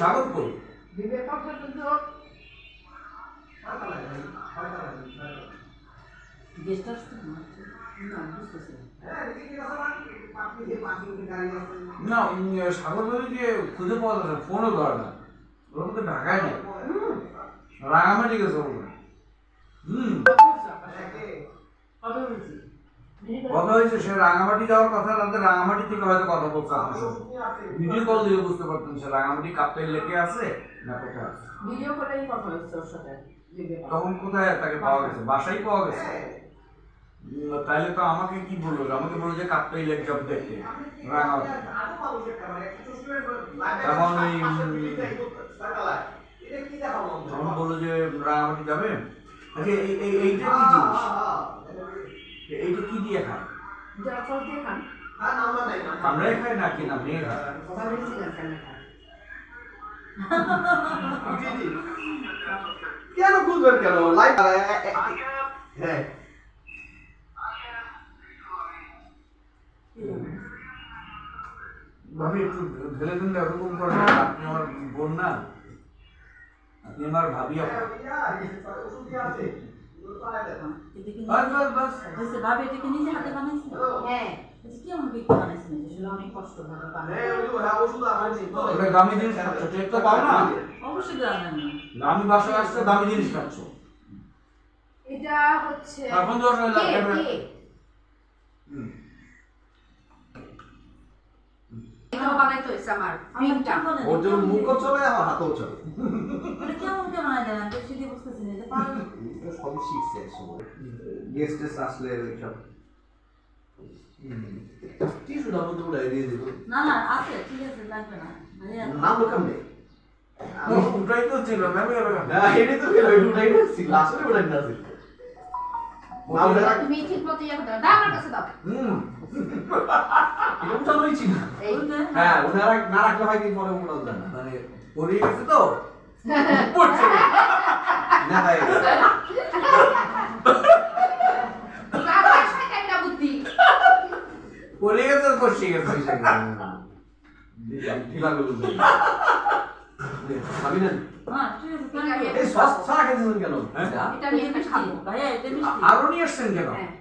সাগর কই বিবেক কথা কিন্তু গেস্ট আসছে না বুঝতেছি না সাগর নদীকে খুঁজে পাওয়া যাচ্ছে ফোনও ধরে না ওর মধ্যে ঢাকায় নেই রাঙামাটি গেছে ওরা কথা হয়েছে সে রাঙামাটি যাওয়ার কথা তাদের রাঙামাটি থেকে হয়তো কথা বলছে আপনার সাথে ভিডিও কল দিয়ে বুঝতে পারতেন সে রাঙামাটি কাপ্তাই লেকে আছে না কোথায় আছে ভিডিও কলেই কথা হচ্ছে ওর সাথে তখন কোথায় তাকে পাওয়া গেছে বাসায় পাওয়া গেছে তাইলে তো আমাকে কি বললো আমাকে বললো যে কাপ্তাই লেক যাব দেখতে রাঙামাটি তখন ওই তখন বললো যে রাঙামাটি যাবে এইটা কি জিনিস এইটা কি দিয়ে খায় আমরাই খাই না কি না মেয়ে খায় কেন বুঝবেন কেন লাইভ হ্যাঁ ভাবি একটু ঢেলে দিন এরকম করেন আপনি আমার বোন না আপনি আমার ভাবি ভাবে এটাকে নিজে হাতে বানাইছে হ্যাঁ কেমন বিক্রি বানাইছে অনেক কষ্ট ভাবে ওটা দামি জিনিস খাচ্ছ টেক তো পাও না অবশ্যই জানেন না দামি বাসায় আসছে দামি জিনিস খাচ্ছ এটা হচ্ছে এখন তো এটা বানাইতো হইছে আমার ক্রিমটা ওর জন্য মুখও চলে আমার হাতও চলে এটা কেমন কেমন আইডিয়া না সেটা বুঝতেছি না এটা পারো এটা সবই শিখছে আসলে গেস্ট আসলে এইসব টিস্যু দাম তো উড়াই দিয়ে দিব না না আছে ঠিক আছে লাগবে না নাম লোকাম নেই উঠাই তো ছিল না আমি না এটা তো গেল উঠাই না ছিল আসলে উঠাই না ছিল নাম রাখ তুমি ঠিক মতো ইয়া দাও দাও আমার কাছে দাও এরকম চালুই ছিল হ্যাঁ ওনারা না রাখলে হয় কি পরে উড়াল যায় না মানে পড়ে গেছে তো না ভাই পড়ে গেছে বসে গেছে ভাবি না হ্যাঁ ঠিক আছে এই সস ছাড়া খেতেছেন কেন এটা নিয়ে খাবো ভাইয়া এটা মিষ্টি আরো নিয়ে আসছেন কেন হ্যাঁ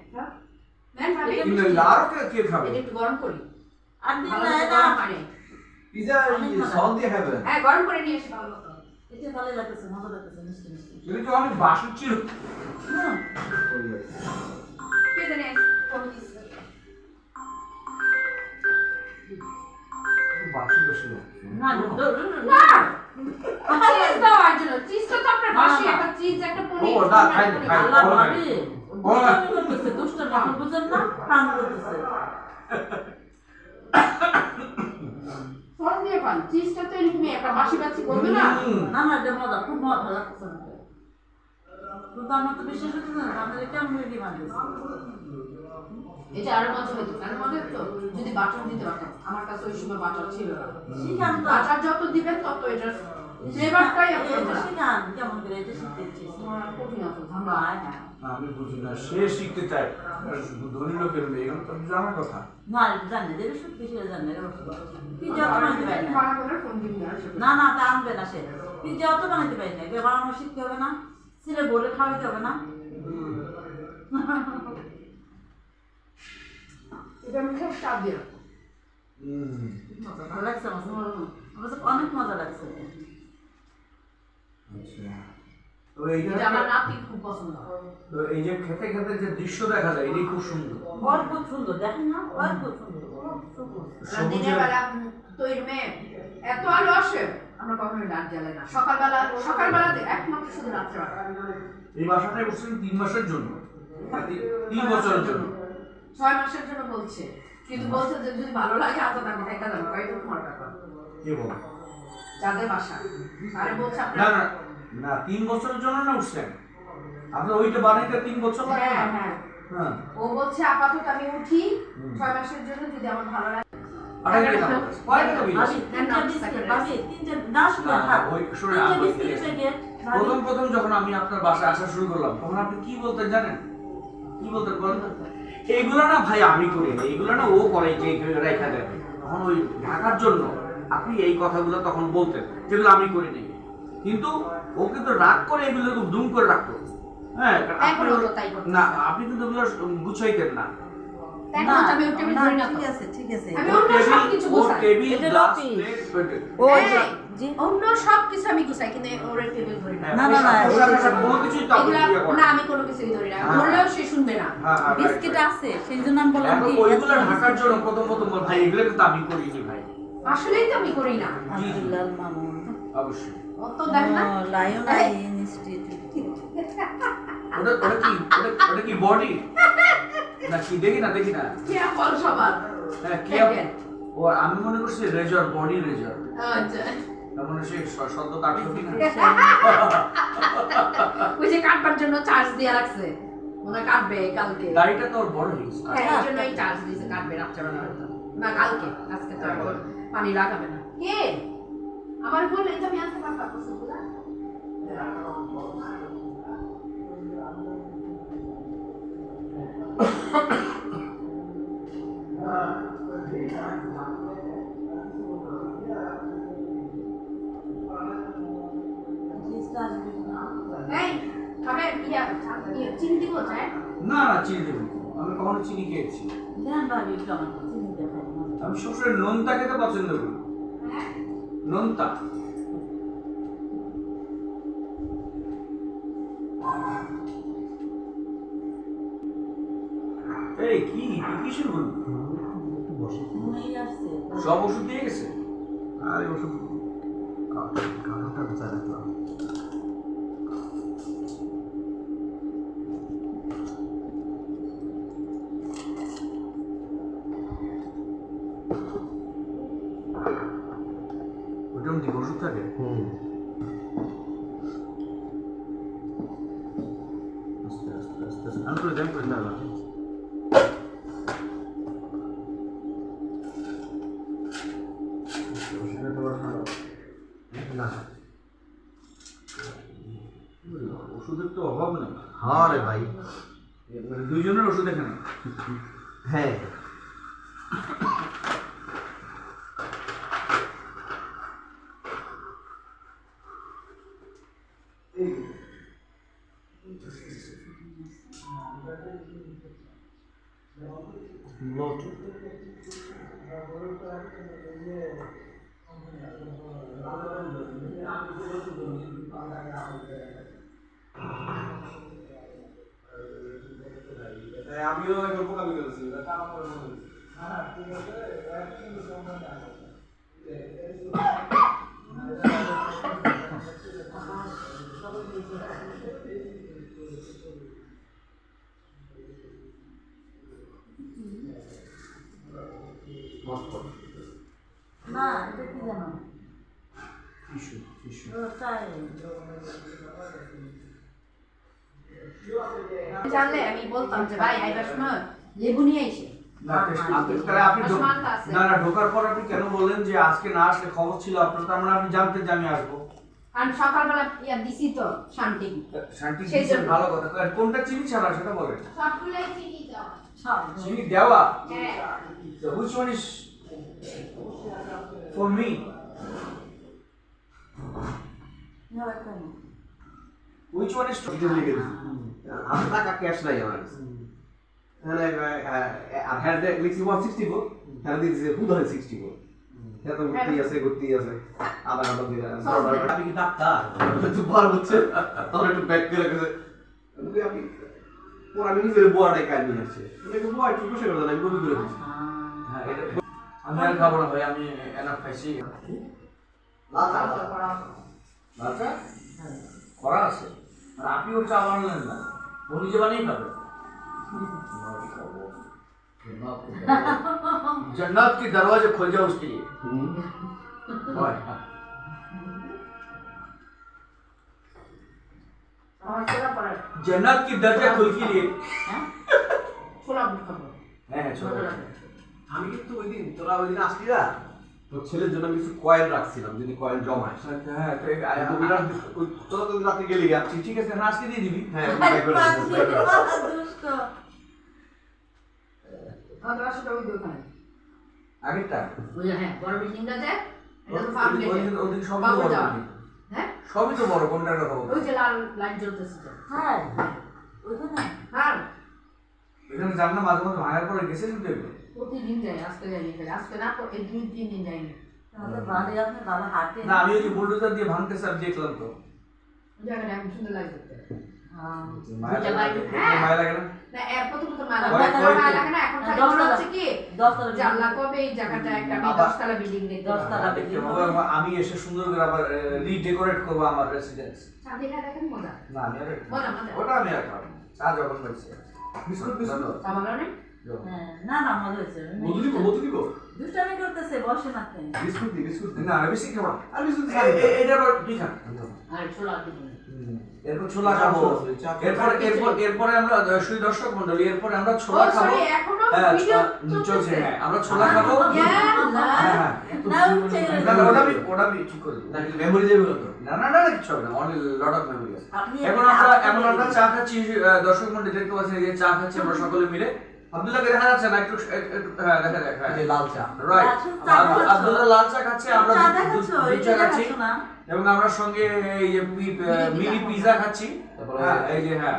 নেন ভাবি আরো কে খাবে এটা একটু গরম করি আর দিন না পানি পিজা সস দিয়ে খাবেন হ্যাঁ গরম করে নিয়ে এসে ভালো মতো এটা ভালো লাগতেছে মজা লাগতেছে মিষ্টি মিষ্টি এটা তো অনেক বাসি ছিল কে জানে কোন দিছে বাসি বসে না না চিজ দাও আজল চিজটা তো আপনার বাসি একটা চিজ একটা পনির ও না খাই খাই আল্লাহ ভাবি ওরা করতেছে দুষ্ট না বুঝেন না কাম করতেছে ফোন দিয়ে পান চিজটা তো এরকমই একটা বাসি বাসি করবে না না না এটা মজা খুব মজা লাগতেছে কিন্তু আমার তো বিশ্বাস হচ্ছে না আমাদের কেমন মুরগি বানাইছে এটা আরো মজা হতো কেন মজা হতো যদি বাটার দিতে পারতাম আমার কাছে ওই সময় বাটার ছিল না শিখান তো বাটার যত দিবেন তত এটা ফ্লেভারটাই আপনার শিখান কেমন করে এটা শিখতেছি কঠিন আছে ঝামেলা হ্যাঁ আমি বুঝি না সে শিখতে চায় ধনী লোকের মেয়ে এগুলো তো জানার কথা না জানি যে সত্যি সে জানে পিজা বানাইতে পারি না না তা আনবে না সে পিজা অত বানাইতে পারি না এটা বানানো শিখতে হবে না ছেলে বলে খাওয়াইতে হবে না এটা আমি খুব স্বাদ দিয়ে ভালো লাগছে আমার অনেক মজা লাগছে আচ্ছা এটা আমার নাতি খুব পছন্দ তো এই যে খেতে খেতে যে দৃশ্য দেখা যায় এটাই খুব সুন্দর অদ্ভুত সুন্দর দেখেন না অদ্ভুত সুন্দর দিনের বেলা তৈরি মেয়ে এত আলো আসে আমরা কখনোই রাত জ্বালাই না সকালবেলাতে একমাত্র শুধু রাত্রেবেলা এই বাসাটায় বসছেন 3 মাসের জন্য 3 বছরের জন্য 6 মাসের জন্য বলছে কিন্তু বলছে যে যদি ভালো লাগে আজ আমি দেখা যাবো কয়টা তোমার ব্যাপার কে বল যাদের বাসা আরে বলছে না না না 3 বছরের জন্য না উঠছেন আপনি ওইটা বানাইতে 3 বছর লাগে হ্যাঁ না হ্যাঁ হ্যাঁ ও বলছে আপাতত আমি উঠি 6 মাসের জন্য যদি আমার ভালো লাগে প্রথম যখন আমি আপনার বাসায় আসা শুরু করলাম তখন আপনি কি বলতেন জানেন কি বলতেন বলেন এইগুলো না ভাই আমি করি না এইগুলো না ও করে যে রেখা দেয় তখন ওই ঢাকার জন্য আপনি এই কথাগুলো তখন বলতেন যেগুলো আমি করি নাই, কিন্তু ও কিন্তু রাগ করে এগুলো দুম করে রাখতো। হ্যাঁ, এখনো তো তাই করতেছে। না আপনি কিন্তু এগুলো গুছাইতেন না। এখন না, তো আমি ওর টেবিল না, ধরি না তো। ঠিক আছে, ঠিক আছে। আমি ওর অন্য টেবিল- সবকিছু ওর গুছাই। টেবিল, এটা গ্লাস, লপি। প্লেট, ও এই, যে- জি। অন্য সবকিছু আমি গুছাই, কিন্তু ওর টেবিল ধরি না। হ্যাঁ, না, না, না, পোশাক এটা- আশাক কোনো কিছুই তো আপনি এগুলা- ইয়ে করেন না, আমি কোনো কিছুই ধরি না। হ্যাঁ। ধরলেও সে শুনবে না। হ্যাঁ, হ্যাঁ, right, বিস্কিট right. আছে, সেই জন্য আমি বললাম এখন কি ওইগুলো ঢাকার জন্য প্রথম ভাই এগুলো কিন্তু আমি করিনি ভাই। আসলেই তো আমি করি না। আব্দুল্লাহ মামুন। অবশ্যই। ও তো দেখ না। Lion institute. ওটা কি বডি না কি দেখি না কে বল সবার। হ্যাঁ কি দেখেন। ও আমি মনে করছি রেজর, বডি রেজর, আচ্ছা। তার মানে সে সদ্য কাটলো কিনা। ওই যে কাটবার জন্য চার্জ দিয়ে রাখছে, মনে হয় কাটবে কালকে। দাড়িটা তো ওর বড় হয়ে গেছে। হ্যাঁ, এই জন্যই চার্জ দিয়েছে, কাটবে রাত্রেবেলা হয়তো। না কালকে, আজকে তো আর ওর পানি লাগাবে না। কে? আমার বললে তো আমি আনতে পারতাম ওষুধগুলা। এই, খাবে চিনি দিব চায়? না না চিনি দেবো, আমি কখনো চিনি খেয়েছি। দেন ভাবি একটু আমাকে চিনি দেখাই। আমি সবসময় নোনতা খেতে পছন্দ করি, হ্যাঁ? নোনতা। এই কি তুই কি শুরু করবি? ঘুমেই আসছে। সব ওষুধ দিয়ে গেছে? আরে ওষুধ কাঁটাটা গুছাই রাখলাম। ওটার মধ্যে কি ওষুধ থাকে? আস্তে আস্তে আস্তে আস্তে আমি করে দেন করে দেন। না ওষুধের তো অভাব নেই। হ্যাঁ রে ভাই, মানে দুইজনের ওষুধ এখানে। হ্যাঁ আমিও গল্প কামি করেছি। না, এটা কি জানো? Tissue tissue. ওটাই। জানলে আমি বলতাম যে ভাই আইবার সময় লেবু নিয়ে আইসে। না তাহলে আপনি আসমানটা আছে। না না ঢোকার পর আপনি কেন বললেন যে আজকে না আসলে খবর ছিল আপনার, তার মানে আপনি জানতেন যে আমি আসবো। আর সকালবেলা ইয়া দিছি তো শান্তি। শান্তি সেই দিয়েছেন, জন্য। ভালো কথা। আর কোনটা চিনি ছাড়া সেটা বলেন। সবগুলাই চিনি দাও। সব। চিনি দেওয়া? হ্যাঁ। So which one is for me? নেওয়া একটা নেই। Which one is to এটা লিখে দিছি। আমার টাকা ক্যাশ নাই আমার কাছে। তাহলে আর হ্যাঁ লিখছি 164, তাহলে দিয়েছে 264। এটা তো ঘুরতেই আছে আধা ঘন্টা দিয়ে। আমি কি ডাক্তার? একটু বার হচ্ছে, তখন একটু ব্যাক করে গেছে। আমি পরে আমি নিজের বোয়াটাই কাজ নিয়ে আসছে। আমি বোয়া একটু বসে করে আমি বমি করে দিচ্ছি। হ্যাঁ এটা আমি আর খাবো না ভাই, আমি এনাফ খাইছি। লাচা আচ্ছা করা আছে, আর আপনি ওর চা বানালেন না, ও নিজে বানিয়ে খাবে। जन्नत के दरवाजे खुल जाए उसके लिए। আমার ছোলা পড়া। जन्नत की दरजा खुल के लिए। হ্যাঁ? ছোলা বুট খাবো। হ্যাঁ ছোট। আমি কিন্তু তোরা ওই দিন আসলি না, তোর ছেলের জন্য আমি কিছু কয়েন রাখছিলাম, যদি কয়েন জমায়। হ্যাঁ তো তোরা তো রাতে গেলি গেছি। ঠিক আছে, না আজকে দিয়ে দিবি। হ্যাঁ দুষ্ট। আমাদের বাসাটা ওই দোকানে। আগেরটা ওই যে হ্যাঁ বড় বিল্ডিংটা যে এটা তো ফার্ম গেটে ওদিকে সবই তো বাবু বড় যাওয়া। নাকি? হ্যাঁ সবই তো বড়, কোনটার কথা বলছো? ওই যে লাল লাইট জ্বলতেছে যে। হ্যাঁ ওইখানে হ্যাঁ এখানে যান না, মাঝে মাঝে ভাঙার পরে গেছে কিন্তু এগুলো। প্রতিদিন যাই, আজকে যাইনি খালি, আজকে না তো এই 2-3 দিন যাইনি। আমাদের বাড়ি আপনি ভালো হাঁটে না আমি ওই যে বুলডোজার দিয়ে ভাঙতে স্যার দেখলাম তো। ওই জায়গাটা এখন সুন্দর লাগে দেখতে। মায়া দুইটা লাগে লাইট, না? হ্যাঁ। মায়া লাগে না? না এরপর তো মায়া ওই- লাগে, ওই- মায়া লাগে না, এখন খালি মনে হচ্ছে কি জানলা কবে এই জায়গাটা একটা আমি আবার- 10 তলা বিল্ডিং দেখতে 10 তলা পাবো। building। আমি এসে সুন্দর করে আবার রিডেকোরেট করবো আমার রেসিডেন্স। ছাদেটা দেখেন মজা। না আমি আর মজা মজা। ওটা আমি আর খাবো না। চা যখন পাইছি। Biscuit biscuit. আমার কারণে হ্যাঁ না না মজা হয়েছে মধু দিব, মধু দিব। দুষ্টামি করতেছে বসে না কেন বিস্কুট দি বিস্কুট দি না আমি বেশি খাবো না। আর বিস্কুট এটা আবার তুই খা। আর ছোলা দিন। এরপর ছোলা খাবো। এরপরে আমরা সুই দর্শক মন্ডলী, এরপরে আমরা ছোলা ও খাবো। সরি এখনো হ্যাঁ, ভিডিও চলছে, চলছে। হ্যাঁ, আমরা ছোলা খাবো। হ্যাঁ, না উঠছে না, না, ওটা আমি ঠিক করে দিই। নাকি মেমোরি দেবে তো না না না কিছু হবে না, অনলি লট অফ মেমোরি আছে। আপনি এখন আমরা চা খাচ্ছি, দর্শক মন্ডলী দেখতে পাচ্ছেন যে চা খাচ্ছি আমরা সকলে মিলে। আব্দুল্লাহকে দেখা যাচ্ছে না, একটু হ্যাঁ দেখা যাক, হ্যাঁ এই যে লাল চা রাইট। চা খাচ্ছো? আব্দুল্লাহ লাল চা খাচ্ছে, আমরা চা দুধ দেখাচ্ছ চা এটা খাচ্ছি দেখাচ্ছ না এবং আমরা সঙ্গে এই যে মিনি পিজা খাচ্ছি। তারপরে হ্যাঁ, এই যে হ্যাঁ।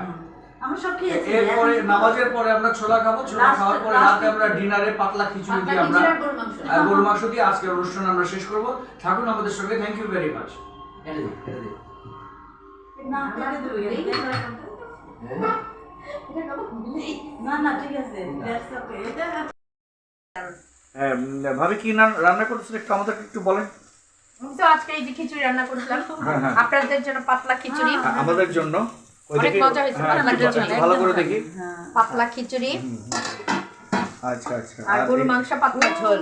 আমি সব খেয়েছি এরপরে এখন নামাজের পরে আমরা ছোলা খাবো, ছোলা Last- খাওয়ার পরে last- রাতে আমরা ডিনারে পাতলা খিচুড়ি দিয়ে আমরা পাতলা খিচুড়ি আর গরুর মাংস। গরুর মাংস দিয়ে আজকের অনুষ্ঠান আমরা শেষ করব। থাকুন আমাদের সঙ্গে, থ্যাংক ইউ ভেরি মাচ। এটা দি এটা দি না কেটে দেবো না না ঠিক আছে দ্যাটস ওকে এটা হ্যাঁ ভাবি কি রান্না করতেছেন একটু আমাদেরকে একটু বলেন। আমি তো আজকে এই যে খিচুড়ি রান্না করছিলাম হ্যাঁ, হ্যাঁ। আপনাদের জন্য পাতলা খিচুড়ি, আমাদের জন্য অনেক মজা হয়েছে, হ্যাঁ, পাতলা একটু খিচুড়ি। ভালো করে দেখি। পাতলা খিচুড়ি আচ্ছা আচ্ছা। আর গরুর মাংস পাতলা ঝোল,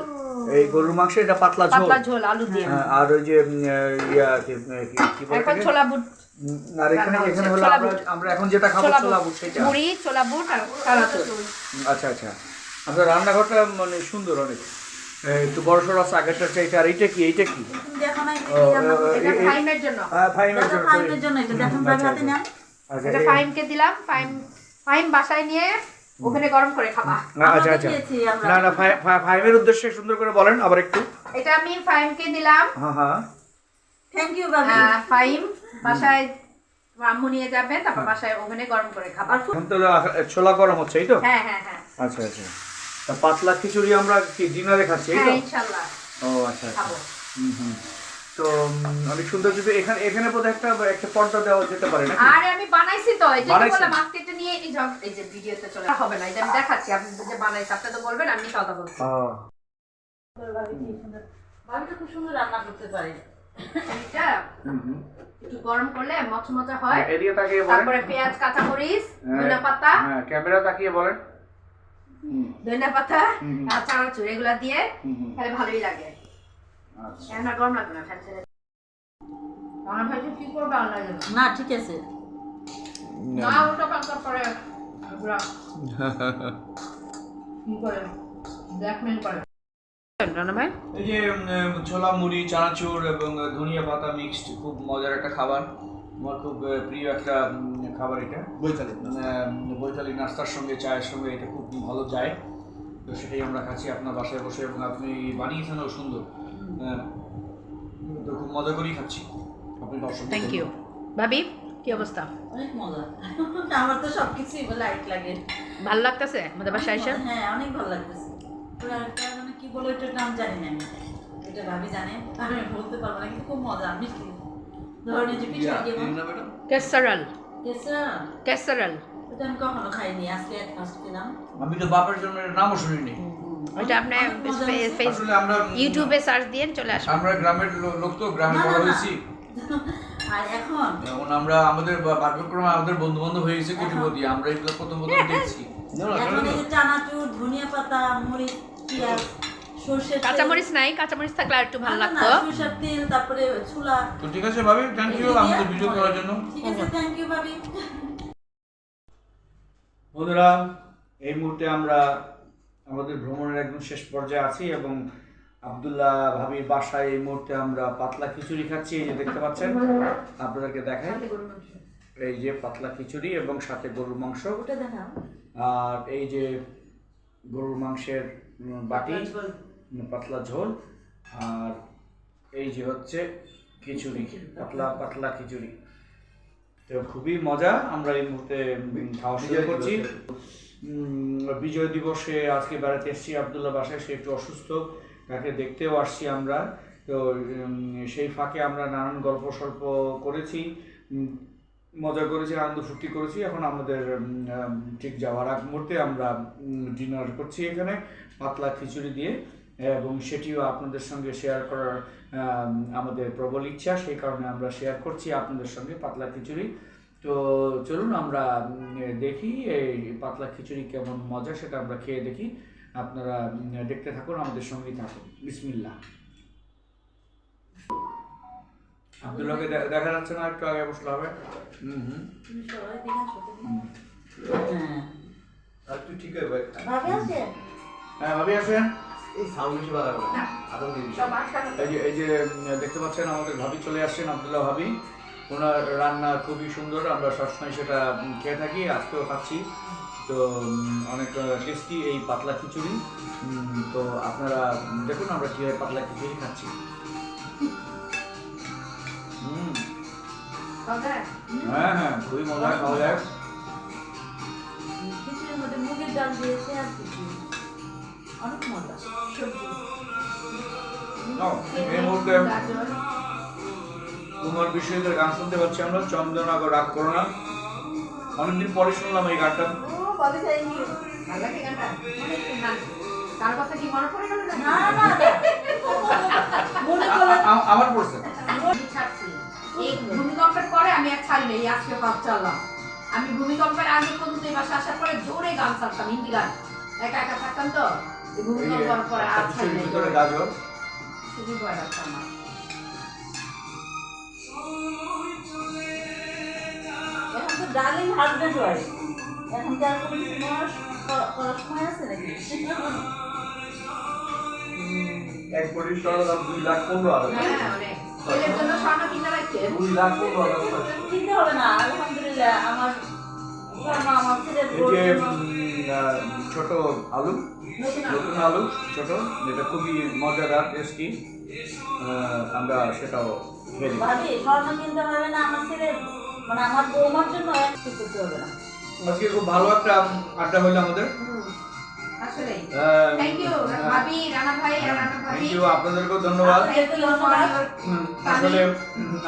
এই গরুর মাংস এটা পাতলা ঝোল। পাতলা ঝোল আলু দিয়ে। হ্যাঁ, আর ওই যে ইয়া কি বলে এখন এটাকে? ছোলা বুট, আর এখানে এখানে হলো ছোলা আমরা এখন যেটা খাবো ছোলা ছোলা বুট, বুট সেটা। মুড়ি, ছোলা বুট আর চানাচুর। আচ্ছা আচ্ছা। আপনার রান্নাঘরটা মানে সুন্দর অনেক, একটু বড় সড় আছে আগেরটা চাইতে। আর এইটা কি, এইটা কি? তুমি দেখো না ও, এটা ফাইমের জন্য। ফাইমের দাদা জন্য। ফাইনের জন্য এটা দেখুন ভাবে হাতে নেন আচ্ছা এটা ফাইমকে দিলাম, ফাইম বাসায় নিয়ে ওখানে গরম করে খাবা। আচ্ছা আচ্ছা। খেয়েছি আমরা না না ফাইমের উদ্দেশ্যে সুন্দর করে বলেন আবার একটু। এটা আমি ফাইমকে দিলাম। হ্যাঁ হ্যাঁ। থ্যাংক ইউ ভাবি ফাইম বাসায় আম্মু নিয়ে যাবে, তারপর বাসায় ওখানে গরম করে খাবা। আর এখন তো ছোলা গরম হচ্ছে এই তো? হ্যাঁ হ্যাঁ হ্যাঁ আচ্ছা আচ্ছা। তা পাতলা খিচুড়ি আমরা কি ডিনারে খাচ্ছি এই তো? হ্যাঁ ইনশাআল্লাহ ও আচ্ছা আচ্ছা। খাবো। হুম। তো অনেক সুন্দর। যদি এখানে এখানে বোধহয় একটা পর্দা দেওয়া যেতে পারে নাকি? আরে আমি বানাইছি তো, এই যে বানাইছেন? বললাম মার্কেটে নিয়ে এই যে ভিডিওতে চলে হবে না, এটা আমি দেখাচ্ছি। আপনি যে বানাইছি আপনি তো বলবেন, আমি কথা বলছি। ও, ভাবি কি সুন্দর ভাবি তো খুব সুন্দর রান্না করতে পারে এটা একটু গরম করলে মচমচা হয়। হ্যাঁ, এদিকে তাকিয়ে বলেন। তারপরে পেঁয়াজ, কাঁচামরিচ, হ্যাঁ, ধনিয়া পাতা, হ্যাঁ ক্যামেরা তাকিয়ে বলেন। ধনিয়া পাতা হুম। আর চানাচুর এগুলা দিয়ে হুম। তাহলে ভালোই লাগে। আচ্ছা। এখন আর গরম লাগবে না, ফ্যান ছেড়ে আমার ভাই কি করবে আল্লাহ জানে। না ঠিক আছে না ওটা কাঁচা পরে এগুলা কি করে ব্ল্যাকমেল করে রানা ভাই। এই যে ছোলা মুড়ি, চানাচুর এবং ধনিয়া পাতা মিক্সড, খুব মজার একটা খাবার। আমার খুব প্রিয় একটা খাবার এটা। বইতালি বৈকালী নাস্তার সঙ্গে, চায়ের সঙ্গে এটা খুব ভালো যায়। তো সেটাই আমরা খাচ্ছি আপনার বাসায় বসে, এবং আপনি বানিয়েছেনও সুন্দর। তো খুব মজা করেই খাচ্ছি। আপনি দর্শক। থ্যাংক ইউ ভাবি, কি অবস্থা? অনেক মজা আমার তো সবকিছুই লাইট লাগে ভালো লাগতেছে আমাদের বাসায় এসে? হ্যাঁ অনেক ভালো লাগতেছে পুরো একটা মানে কি বলে এটার নাম জানি না আমি, এটা ভাবি জানে আমি বলতে পারবো না, কিন্তু খুব মজা মিষ্টি ধরনের যে পিঠা যেমন কেসারাল, কেসারাল এটা আমি কখনো খাইনি, আজকে ফার্স্ট খেলাম। আমি তো বাপের জন্য এর নামও শুনিনি। ওইটা আপনি আসলে আমরা ইউটিউবে সার্চ দিয়ে চলে আসবেন। আমরা গ্রামের লোক তো, গ্রামে না, বড় না, না। হয়েছি। আর এখন এখন আমরা আমাদের ভাগ্যক্রমে আমাদের বন্ধু বান্ধব হয়ে গেছে কুটিপতি, আমরা এগুলো প্রথম দেখছি। এখন এই যে চানাচুর, ধনিয়া পাতা, মরিচ, পেঁয়াজ, সরষের তেল, কাঁচামরিচ নাই, কাঁচামরিচ থাকলে আর একটু ভালো না, না, লাগতো। সরষের তেল, তারপরে ছোলা। তো ঠিক আছে ভাবি, থ্যাংক ইউ আমাদের ভিডিও করার জন্য। ঠিক আছে থ্যাংক ইউ ভাবি। বন্ধুরা, এই মুহূর্তে আমরা আমাদের ভ্রমণের একদম শেষ পর্যায়ে আছি এবং আব্দুল্লাহ ভাবির বাসায় এই মুহূর্তে আমরা পাতলা খিচুড়ি খাচ্ছি। এই যে দেখতে পাচ্ছেন, আপনাদেরকে দেখাই। এই যে পাতলা খিচুড়ি এবং সাথে গরুর মাংস, ওটা দেখাও। আর এই যে গরুর মাংসের বাটি, পাতলা ঝোল, আর যে হচ্ছে খিচুড়ি, পাতলা পাতলা খিচুড়ি। তো খুবই মজা। আমরা এই মুহূর্তে খাওয়া শুরু করছি। বিজয় দিবসে আজকে বেড়াতে এসেছি আবদুল্লাহ বাসায়, সে একটু অসুস্থ, তাকে দেখতেও আসছি আমরা। তো সেই ফাঁকে আমরা নানান গল্প সল্প করেছি, মজা করেছি, আনন্দ ফুর্তি করেছি। এখন আমাদের ঠিক যাওয়ার আগ মুহূর্তে আমরা ডিনার করছি এখানে পাতলা খিচুড়ি দিয়ে, এবং সেটিও আপনাদের সঙ্গে শেয়ার করার আমাদের প্রবল ইচ্ছা, সেই কারণে আমরা শেয়ার করছি আপনাদের সঙ্গে পাতলা খিচুড়ি। তো চলুন আমরা দেখি এই পাতলা খিচুড়ি কেমন মজা, সেটা আমরা খেয়ে দেখি। আপনারা দেখতে থাকুন, আমাদের সঙ্গেই থাকুন। বিসমিল্লাহ। আব্দুল্লাহকে দেখা যাচ্ছে না, একটু আগে বসলে হবে। তুমি সবাই দিন আসো তুমি। হ্যাঁ আর তুই ঠিক আছে ভাই। ভাবি আছে? হ্যাঁ ভাবি আসেন। এই সাউন্ড বেশি বাড়াবে না। আদম দিবি। সব আটকানো। এই যে দেখতে পাচ্ছেন আমাদের ভাবি চলে আসছেন, আব্দুল্লাহ ভাবি। ওনার রান্না খুবই সুন্দর, আমরা সবসময় সেটা খেয়ে থাকি, আজকেও খাচ্ছি। তো অনেক টেস্টি এই পাতলা খিচুড়ি। তো আপনারা দেখুন আমরা কীভাবে পাতলা খিচুড়ি খাচ্ছি। হ্যাঁ হ্যাঁ, খুবই মজা, খাওয়া যায়। খিচুড়ির মধ্যে মুগের ডাল দিয়েছে আর কিছু, অনেক মজা। এই মুহূর্তে কুমার বিশ্বজিতের গান শুনতে পাচ্ছি আমরা, চন্দনা গো রাগ করো না। অনেকদিন পরে শুনলাম এই গানটা। ভালো লাগে গানটা? কার কথা কি মনে পড়ে গেল? না না না মনে করলে আমার পড়ছে। ছাড়ছি এই ভূমিকম্পের পরে আমি আর ছাড়ি নাই, আজকে ভাব চাললাম। আমি ভূমিকম্পের আগে পর্যন্ত এই বাসা আসার পরে জোরে গান ছাড়তাম, হিন্দি গান একা একা থাকতাম। তো এই ভূমিকম্পের পরে আর ছাড়ি নাই, ভিতরে গাজর খুবই ভয় লাগতো আমার। এখন তো ডালিং হাজবেন্ড হয়, এখন তো আর কোনো সিনেমা করার সময় আছে নাকি? এক কোটি টাকা দাম 2,15,000। হ্যাঁ অনেক। ছেলের জন্য স্বর্ণ কিনে রাখছে। 2,15,000। কিনতে হবে না, আলহামদুলিল্লাহ আমার স্বর্ণ আমার ছেলের এই যে ছোট আলু, নতুন আলু ছোট, যেটা খুবই মজাদার, টেস্টি। আমরা সেটাও খেয়ে নিই। ভাবি স্বর্ণ কিনতে হবে না, আমার ছেলের মানে আমার বৌমার জন্য একটু করতে হবে না। আজকে খুব ভালো একটা আড্ডা হলো আমাদের। আসলেই থ্যাংক ইউ ভাবি, রানা ভাই আর রানা ভাবি। থ্যাংক ইউ, আপনাদেরকেও ধন্যবাদ। Thank you for your আসলে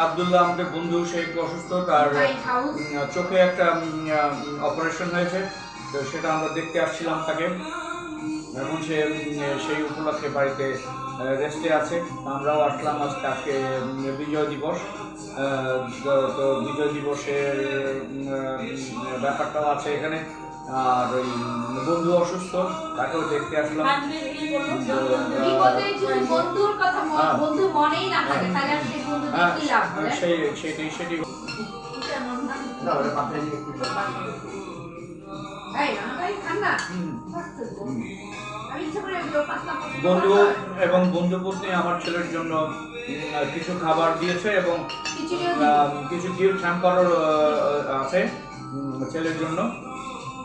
আব্দুল্লাহ আমাদের বন্ধু, সে একটু অসুস্থ, তার kind house. চোখে একটা অপারেশন হয়েছে, তো সেটা আমরা দেখতে আসছিলাম তাকে। এখন সে সেই উপলক্ষে বাড়িতে রেস্টে আছে। আমরাও আসলাম আজকে বিজয় দিবস। তো বিজয় দিবসের ব্যাপারটাও আছে এখানে। আর ওই বন্ধু অসুস্থ, তাকেও দেখতে আসলাম। বিপদে যদি বন্ধুর কথা বন্ধু মনেই না থাকে, তাহলে আর সেই বন্ধু দিয়ে কি লাভ বলে? সেটি না ওটা পাঠাই নিয়ে একটু এই রানা ভাই খান না। আমি ইচ্ছা করে পাতলা বন্ধু এবং বন্ধু পত্নী আমার ছেলের জন্য কিছু খাবার দিয়েছে, এবং কিছু গিফট হ্যাম্পারও আছে ছেলের জন্য।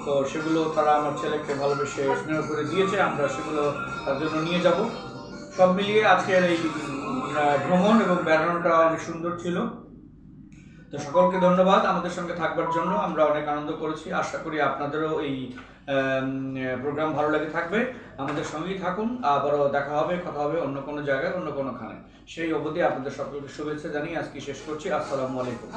তো সেগুলো তারা আমার ছেলেকে ভালোবেসে স্নেহ করে দিয়েছে, আমরা সেগুলো তার জন্য নিয়ে যাব। সব মিলিয়ে আজকের এই ভ্রমণ এবং বেড়ানোটা অনেক সুন্দর ছিল। তো সকলকে ধন্যবাদ আমাদের সঙ্গে থাকবার জন্য, আমরা অনেক আনন্দ করেছি। আশা করি আপনাদেরও এই প্রোগ্রাম ভালো লাগে থাকবে। আমাদের সঙ্গেই থাকুন, আবারও দেখা হবে, কথা হবে অন্য কোনো জায়গায়, অন্য কোনো খানে। সেই অবধি আপনাদের সকলকে শুভেচ্ছা জানিয়ে আজকে শেষ করছি। আসসালামু আলাইকুম।